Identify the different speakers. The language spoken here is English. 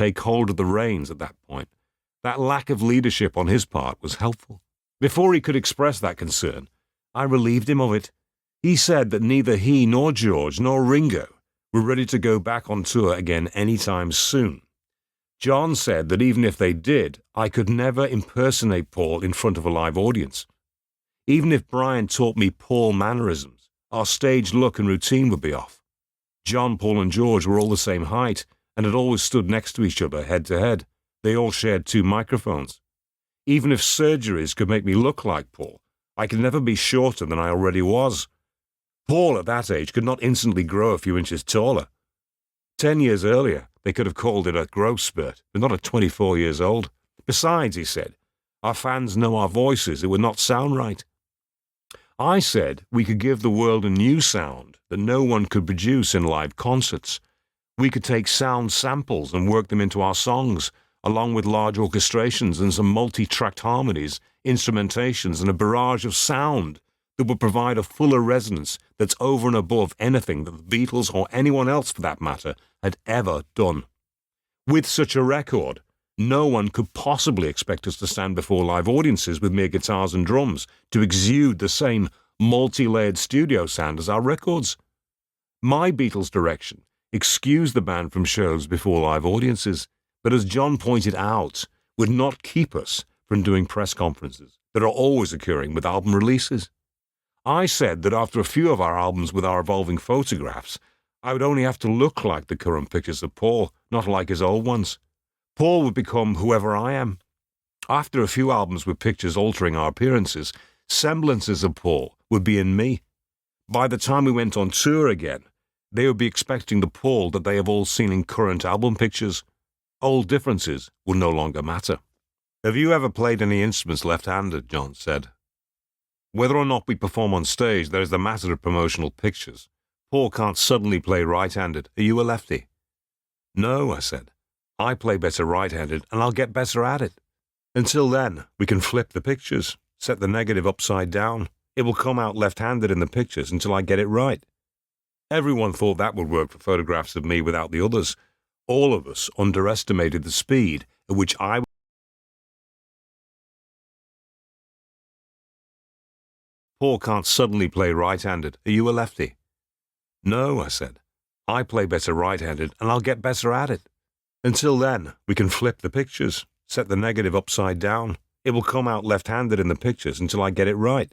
Speaker 1: take hold of the reins at that point. That lack of leadership on his part was helpful. Before he could express that concern, I relieved him of it. He said that neither he nor George nor Ringo were ready to go back on tour again anytime soon. John said that even if they did, I could never impersonate Paul in front of a live audience. Even if Brian taught me Paul mannerisms, our stage look and routine would be off. John, Paul, and George were all the same height and had always stood next to each other head to head. They all shared 2 microphones. Even if surgeries could make me look like Paul, I could never be shorter than I already was. Paul at that age could not instantly grow a few inches taller. 10 years earlier, they could have called it a growth spurt, but not at 24 years old. Besides, he said, our fans know our voices. It would not sound right. I said we could give the world a new sound that no one could produce in live concerts. We could take sound samples and work them into our songs, along with large orchestrations and some multi-tracked harmonies, instrumentations, and a barrage of sound that would provide a fuller resonance that's over and above anything that the Beatles, or anyone else for that matter, had ever done. With such a record, no one could possibly expect us to stand before live audiences with mere guitars and drums to exude the same multi-layered studio sound as our records. My Beatles direction excused the band from shows before live audiences, but as John pointed out, would not keep us from doing press conferences that are always occurring with album releases. I said that after a few of our albums with our evolving photographs, I would only have to look like the current pictures of Paul, not like his old ones. Paul would become whoever I am. After a few albums with pictures altering our appearances, semblances of Paul would be in me. By the time we went on tour again, they would be expecting the Paul that they have all seen in current album pictures. Old differences would no longer matter. Have you ever played any instruments left-handed? John said. Whether or not we perform on stage, there is the matter of promotional pictures. Paul can't suddenly play right-handed. Are you a lefty? No, I said. I play better right-handed, and I'll get better at it. Until then, we can flip the pictures, set the negative upside down. It will come out left-handed in the pictures until I get it right. Everyone thought that would work for photographs of me without the others. All of us underestimated the speed at which I Paul can't suddenly play right-handed. Are you a lefty? No, I said. I play better right-handed, and I'll get better at it. Until then, we can flip the pictures, set the negative upside down. It will come out left-handed in the pictures until I get it right.